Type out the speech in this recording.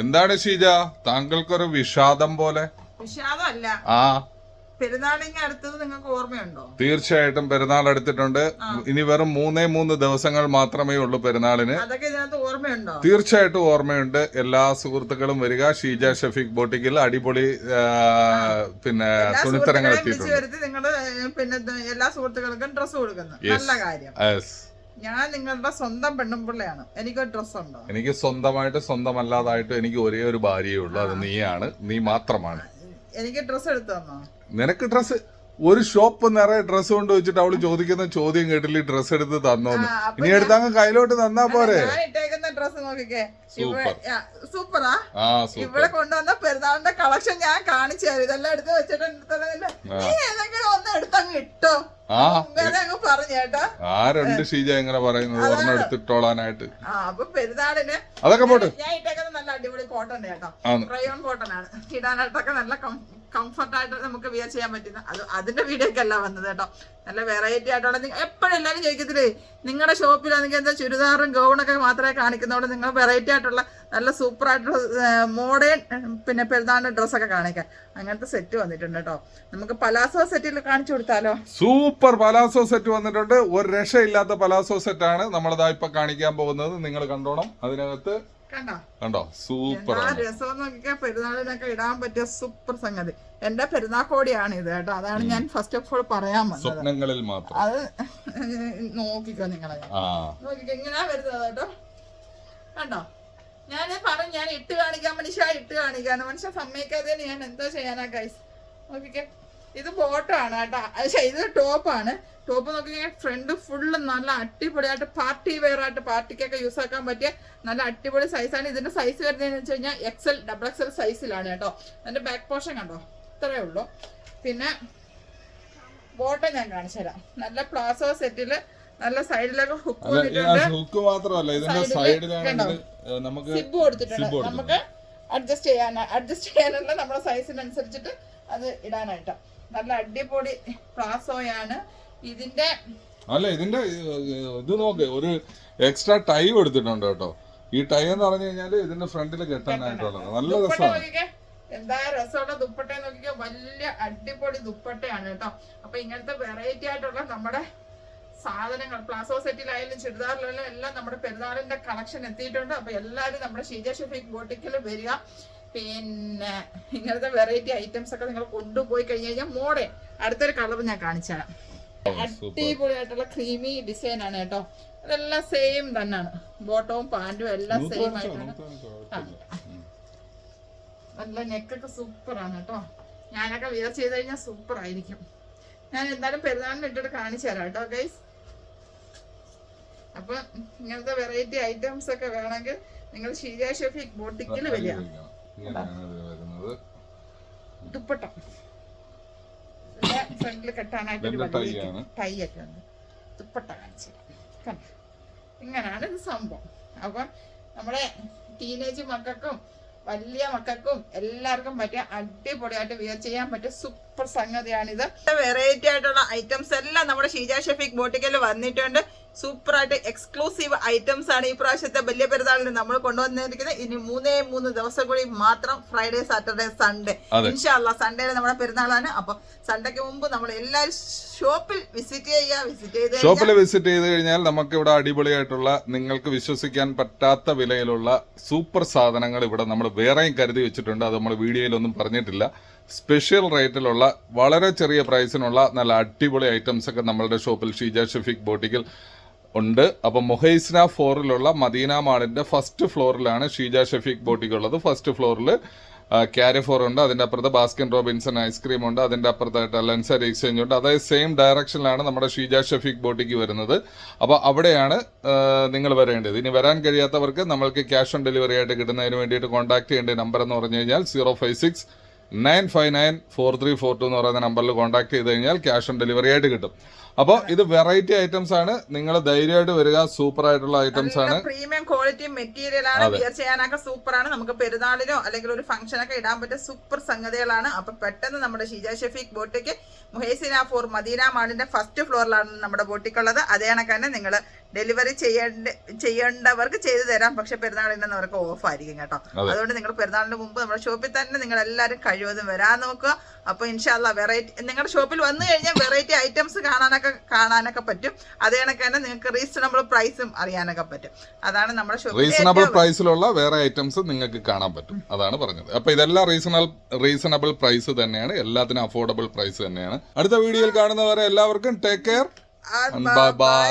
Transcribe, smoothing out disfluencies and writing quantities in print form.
എന്താണ് ഷീജ, താങ്കൾക്കൊരു വിഷാദം പോലെ? വിഷാദമല്ല, ആ, പെരുന്നാളിന് അടുത്തത് നിങ്ങൾക്ക് ഓർമ്മയുണ്ടോ? തീർച്ചയായിട്ടും പെരുന്നാൾ എടുത്തിട്ടുണ്ട്. ഇനി വെറും 3 ദിവസങ്ങൾ മാത്രമേ ഉള്ളൂ പെരുന്നാളിന്. അതൊക്കെ ഇതിനകത്ത് ഓർമ്മയുണ്ടോ? തീർച്ചയായിട്ടും ഓർമ്മയുണ്ട്. എല്ലാ സുഹൃത്തുക്കളും വരിക. ഷീജ ഷഫീഖ് ബോട്ടിക്കിൽ അടിപൊളി പിന്നെ തുണിത്തരങ്ങൾ എത്തിയിട്ടുണ്ട്. നിങ്ങളുടെ പിന്നെ എല്ലാ സുഹൃത്തുക്കൾക്കും ഡ്രസ്സ് കൊടുക്കുന്നു. നല്ല കാര്യം. ഞാൻ നിങ്ങളുടെ സ്വന്തം പെണ്ണുമ്പിള്ളയാണ്. എനിക്കൊരു ഡ്രസ് ഉണ്ടോ? എനിക്ക് സ്വന്തമല്ലാതായിട്ട് എനിക്ക് ഒരേ ഒരു ഭാര്യയേ ഉള്ളൂ. അത് നീയാണ്, നീ മാത്രമാണ്. എനിക്ക് ഡ്രസ് എടുത്തു തന്നോ? നിനക്ക് ഡ്രസ്, ഒരു ഷോപ്പ് നിറയെ ഡ്രസ് കൊണ്ട് വെച്ചിട്ട് അവള് ചോദിക്കുന്ന ചോദ്യം കേട്ടില്ല, ഡ്രസ് എടുത്ത് തന്നോന്ന്. ഇനി എടുത്തങ്ങ് കയ്യിലോട്ട് തന്നാ പോരെ? ഡ്രസ് നോക്കിക്കേ, സൂപ്പറാ. ഇവിടെ കൊണ്ടുവന്ന പെരുന്നാളിന്റെ കളക്ഷൻ ഞാൻ കാണിച്ചു തരും. ഇതെല്ലാം എടുത്ത് വെച്ചിട്ട് ഏതെങ്കിലും ഒന്ന് എടുത്തങ്ങ് ഇട്ടോ പറഞ്ഞു കേട്ടോ. ആരുണ്ട് ഷീജ ഇങ്ങനെ പറയുന്നത് ഒരെണ്ണം എടുത്തിട്ടോളാനായിട്ട്? അപ്പൊ പെരുന്നാളിന് അതൊക്കെ പോട്ട്. ഞാൻ ഇട്ടേക്കുന്നത് നല്ല അടിപൊളി കോട്ടൺ കേട്ടോ, റയോൺ കോട്ടൺ ആണ്. ഇടാനായിട്ടൊക്കെ നല്ല കംഫർട്ടായിട്ട് നമുക്ക് വിയർ ചെയ്യാൻ പറ്റുന്ന അതിന്റെ വീഡിയോ ഒക്കെ അല്ല വന്നത് കേട്ടോ. നല്ല വെറൈറ്റി ആയിട്ടുള്ള, എപ്പോഴും എല്ലാവരും ചോദിക്കത്തില്ലേ നിങ്ങളുടെ ഷോപ്പിലാണെങ്കിൽ എന്താ ചുരിദാറും ഗൗണൊക്കെ മാത്രമേ കാണിക്കുന്നതുകൊണ്ട് നിങ്ങൾ വെറൈറ്റി ആയിട്ടുള്ള നല്ല സൂപ്പർ ആയിട്ടുള്ള മോഡേൺ പിന്നെ പെരുന്നാളിന്റെ ഡ്രസ്സൊക്കെ കാണിക്കാം. അങ്ങനത്തെ സെറ്റ് വന്നിട്ടുണ്ട് കേട്ടോ. നമുക്ക് പലാസോ സെറ്റിൽ കാണിച്ചു കൊടുത്താലോ? സൂപ്പർ പലാസോ സെറ്റ് വന്നിട്ടുണ്ട്. ഒരു രക്ഷയില്ലാത്ത പലാസോ സെറ്റാണ് നമ്മളിതാ ഇപ്പൊ കാണിക്കാൻ പോകുന്നത്. നിങ്ങൾ കണ്ടോണം. അതിനകത്ത് കണ്ടോ, സൂപ്പർ രസം നോക്കിയാൽ പെരുന്നാളിനൊക്കെ ഇടാൻ പറ്റിയ സൂപ്പർ സംഗതി. എന്റെ പെരുന്നാക്കോടിയാണ് ഇത് കേട്ടോ. അതാണ് ഞാൻ ഫസ്റ്റ് ഓഫ് ഓൾ പറയാൻ വന്നത്. സ്വപ്നങ്ങളിൽ മാത്രം അത് നോക്കിക്കോ നിങ്ങളെ. നോക്കിക്കോ ഇങ്ങനെയാ വരുന്നത് കേട്ടോ. കണ്ടോ, ഞാൻ ഇട്ട് കാണിക്കാൻ ഇട്ട് കാണിക്കാന്ന് മനുഷ്യൻ സമ്മതിക്കാതെ ഞാൻ എന്തോ ചെയ്യാനാ ഗൈസ്. നോക്കിക്കേ, ഇത് ബോട്ടാണ് കേട്ടോ. ഇത് ടോപ്പാണ്. ടോപ്പ് നോക്കിക്കഴിഞ്ഞാൽ ഫ്രണ്ട് ഫുള്ള് നല്ല അടിപൊളിയായിട്ട് പാർട്ടി വെയർ ആയിട്ട് പാർട്ടിക്കൊക്കെ യൂസ് ആക്കാൻ പറ്റിയ നല്ല അടിപൊളി സൈസാണ്. ഇതിന്റെ സൈസ് വരുന്നതെന്ന് വെച്ച് കഴിഞ്ഞാൽ XL സൈസിലാണ് കേട്ടോ. അതിന്റെ ബാക്ക് പോർഷൻ കണ്ടോ, ഇത്രയേ ഉള്ളൂ. പിന്നെ ബോട്ടം ഞാൻ കാണിച്ചു തരാം. നല്ല പ്ലാസോ സെറ്റില് നല്ല സൈഡിലൊക്കെ ഹുക്ക് ഹുക്ക് മാത്രമല്ല, ഇതിന്റെ സൈഡിലാണ് നമുക്ക് സിബ് കൊടുത്തിട്ടുണ്ട്. നമുക്ക് അഡ്ജസ്റ്റ് ചെയ്യാനുള്ള നമ്മുടെ സൈസിനനുസരിച്ചിട്ട് അത് ഇടാനായിട്ട് നല്ല അടിപൊളി പ്ലാസോയാണ്. ഇതിന്റെ ഇത് നോക്ക്, ഒരു എക്സ്ട്രാ ടൈ കൊടുത്തിട്ടുണ്ട് കേട്ടോ. ഈ ടൈ എന്ന് പറഞ്ഞു കഴിഞ്ഞാല് ഇതിന്റെ ഫ്രണ്ടിൽ കെട്ടാനായിട്ടുള്ളത് നല്ല രസമാണ്. എന്താ രസമുള്ള ദുപ്പട്ട നോക്കിക്കോ, വലിയ അടിപൊളി ദുപ്പട്ടയാണ് കേട്ടോ. അപ്പൊ ഇങ്ങനത്തെ വെറൈറ്റി ആയിട്ടുള്ള നമ്മുടെ സാധനങ്ങൾ പ്ലാസോ സെറ്റിലായാലും ചുരിദാറിലായാലും എല്ലാം നമ്മുടെ പെരുന്നാളിന്റെ കളക്ഷൻ എത്തിയിട്ടുണ്ട്. അപ്പൊ എല്ലാവരും നമ്മുടെ ഷീജ ഷഫീഖ് ബോട്ടിക്കിൽ വരിക. പിന്നെ ഇങ്ങനത്തെ വെറൈറ്റി ഐറ്റംസ് ഒക്കെ നിങ്ങൾ കൊണ്ടുപോയി കഴിഞ്ഞു കഴിഞ്ഞാൽ മോഡേൺ അടുത്തൊരു കളർ ഞാൻ കാണിച്ചു തരാം. അടിപൊളിയായിട്ടുള്ള ക്രീമി ഡിസൈൻ ആണ് കേട്ടോ. അതെല്ലാം സെയിം തന്നെയാണ്. ബോട്ടവും പാന്റും എല്ലാം സെയിം ആയിട്ടാണ്. നല്ല നെക്കൊക്കെ സൂപ്പർ ആണ് കേട്ടോ. ഞാനൊക്കെ വിയർ ചെയ്ത് കഴിഞ്ഞാൽ സൂപ്പർ ആയിരിക്കും. ഞാൻ എന്തായാലും പെരുന്നാളിന് ഇട്ടിട്ട് കാണിച്ചു തരാം കേട്ടോ ഗൈസ്. അപ്പൊ ഇങ്ങനത്തെ വെറൈറ്റി ഐറ്റംസ് ഒക്കെ വേണമെങ്കിൽ നിങ്ങൾ ഷീജ ഷഫീഖ് ബോട്ടിക്കിൽ വരിക. ദുപ്പട്ട ഫ്രണ്ടിൽ കെട്ടാനായിട്ട് ടൈ ഒക്കെ ഉണ്ട്. ദുപ്പട്ട കാണിച്ചു കണ്ടോ, ഇങ്ങനെയാണ് ഇത് സംഭവം. അപ്പൊ നമ്മുടെ ടീനേജ് മക്കൾക്കും വലിയ മക്കൾക്കും എല്ലാവർക്കും പറ്റിയ അടിപൊളിയായിട്ട് വിയർ ചെയ്യാൻ പറ്റിയ സൂപ്പർ സംഗതിയാണിത്. വെറൈറ്റി ആയിട്ടുള്ള ഐറ്റംസ് എല്ലാം നമ്മുടെ ഷീജ ഷഫീഖ് ബോട്ടിക്കിൽ വന്നിട്ടുണ്ട്. സൂപ്പർ ആയിട്ട് എക്സ്ക്ലൂസീവ് ഐറ്റംസ് ആണ് ഈ പ്രാവശ്യത്തെ വലിയ പെരുന്നാളിന് നമ്മൾ കൊണ്ടുവന്നിരിക്കുന്നത്. ഇനി 3 ദിവസം കൂടി മാത്രം, ഫ്രൈഡേ സാറ്റർഡേ സൺഡേ. ഇൻഷാ അല്ലാഹ് സൺഡേയിൽ നമ്മുടെ പെരുന്നാളാണ്. അപ്പൊ സൺഡേക്ക് മുമ്പ് നമ്മൾ എല്ലാവരും ഷോപ്പിൽ വിസിറ്റ് ചെയ്ത് കഴിഞ്ഞാൽ നമുക്ക് ഇവിടെ അടിപൊളിയായിട്ടുള്ള നിങ്ങൾക്ക് വിശ്വസിക്കാൻ പറ്റാത്ത വിലയിലുള്ള സൂപ്പർ സാധനങ്ങൾ ഇവിടെ നമ്മൾ വേറെയും കരുതി വെച്ചിട്ടുണ്ട്. അത് നമ്മൾ വീഡിയോയിലൊന്നും പറഞ്ഞിട്ടില്ല. സ്പെഷ്യൽ റേറ്റിലുള്ള വളരെ ചെറിയ പ്രൈസിനുള്ള നല്ല അടിപൊളി ഐറ്റംസ് ഒക്കെ നമ്മളുടെ ഷോപ്പിൽ ഷീജ ഷഫീഖ് ബോട്ടിക്കിൽ ഉണ്ട്. അപ്പം മൊഹൈസ്ന 4 മദീന മാളിന്റെ ഫസ്റ്റ് ഫ്ലോറിലാണ് ഷീജ ഷഫീഖ് ബോട്ടിക് ഉള്ളത്. ഫസ്റ്റ് ഫ്ലോറിൽ ക്യാരിഫോർ ഉണ്ട്, അതിന്റെ അപ്പുറത്ത് ബാസ്കിൻ റോബിൻസൺ ഐസ്ക്രീം ഉണ്ട്, അതിന്റെ അപ്പുറത്തായിട്ട് ലെൻസർ എക്സ്ചേഞ്ച് ഉണ്ട്. അതായത് സെയിം ഡയറക്ഷനിലാണ് നമ്മുടെ ഷീജ ഷഫീഖ് ബോട്ടിക്ക് വരുന്നത്. അപ്പോൾ അവിടെയാണ് നിങ്ങൾ വരേണ്ടത്. ഇനി വരാൻ കഴിയാത്തവർക്ക് നമ്മൾക്ക് ക്യാഷ് ഓൺ ഡെലിവറി ആയിട്ട് കിട്ടുന്നതിന് വേണ്ടിയിട്ട് കോൺടാക്ട് ചെയ്യേണ്ട നമ്പർ എന്ന് പറഞ്ഞു കഴിഞ്ഞാൽ 056-959-4342 എന്ന് പറയുന്ന നമ്പറിൽ കോൺടാക്ട് ചെയ്ത് കഴിഞ്ഞാൽ ക്യാഷ് ഓൺ ഡെലിവറി ആയിട്ട് കിട്ടും. അപ്പോൾ ഇത് വെറൈറ്റി ഐറ്റംസ് ആണ്. നിങ്ങൾ ധൈര്യമായിട്ട് വരിക. സൂപ്പർ ആയിട്ടുള്ള ഐറ്റംസ് ആണ്. പ്രീമിയം ക്വാളിറ്റി മെറ്റീരിയൽ ആണ്. വിയർ ചെയ്യാനൊക്കെ സൂപ്പർ ആണ്. നമുക്ക് പെരുന്നാളിനോ അല്ലെങ്കിൽ ഒരു ഫംഗ്ഷനൊക്കെ ഇടാൻ പറ്റിയ സൂപ്പർ സംഗതികളാണ്. അപ്പൊ പെട്ടെന്ന് നമ്മുടെ Sheeja Shafeeq boutique Muhaisnah 4 Madina മാളിന്റെ ഫസ്റ്റ് ഫ്ലോറിലാണ് നമ്മുടെ ബോട്ടിക്കുള്ളത്. അതേ കണക്ക് തന്നെ നിങ്ങൾ ഡെലിവറി ചെയ്യേണ്ടവർക്ക് ചെയ്തു തരാം, പക്ഷെ പെരുന്നാളിന് അവർക്ക് ഓഫ് ആയിരിക്കും കേട്ടോ. അതുകൊണ്ട് നിങ്ങൾ പെരുന്നാളിന് മുമ്പ് നമ്മുടെ ഷോപ്പിൽ തന്നെ നിങ്ങൾ എല്ലാവരും കഴിവതും വരാൻ നോക്കുക. അപ്പൊ ഇൻഷാല്ലാ വെറൈറ്റി നിങ്ങളുടെ ഷോപ്പിൽ വന്നു കഴിഞ്ഞാൽ വെറൈറ്റി ഐറ്റംസ് കാണാനൊക്കെ പറ്റും. അതേ കണക്ക് തന്നെ നിങ്ങൾക്ക് റീസണബിൾ പ്രൈസും അറിയാനൊക്കെ പറ്റും. അതാണ് നമ്മുടെ ഷോപ്പിൽ റീസണബിൾ പ്രൈസിലുള്ള വേറെ ഐറ്റംസ് നിങ്ങൾക്ക് കാണാൻ പറ്റും, അതാണ് പറഞ്ഞത്. അപ്പൊ ഇതെല്ലാം റീസണബിൾ പ്രൈസ് തന്നെയാണ്, എല്ലാത്തിനും അഫോർഡബിൾ പ്രൈസ് തന്നെയാണ്. അടുത്ത വീഡിയോയിൽ കാണുന്നവരെ എല്ലാവർക്കും ടേക്ക് കെയർ, ബൈ ബൈ.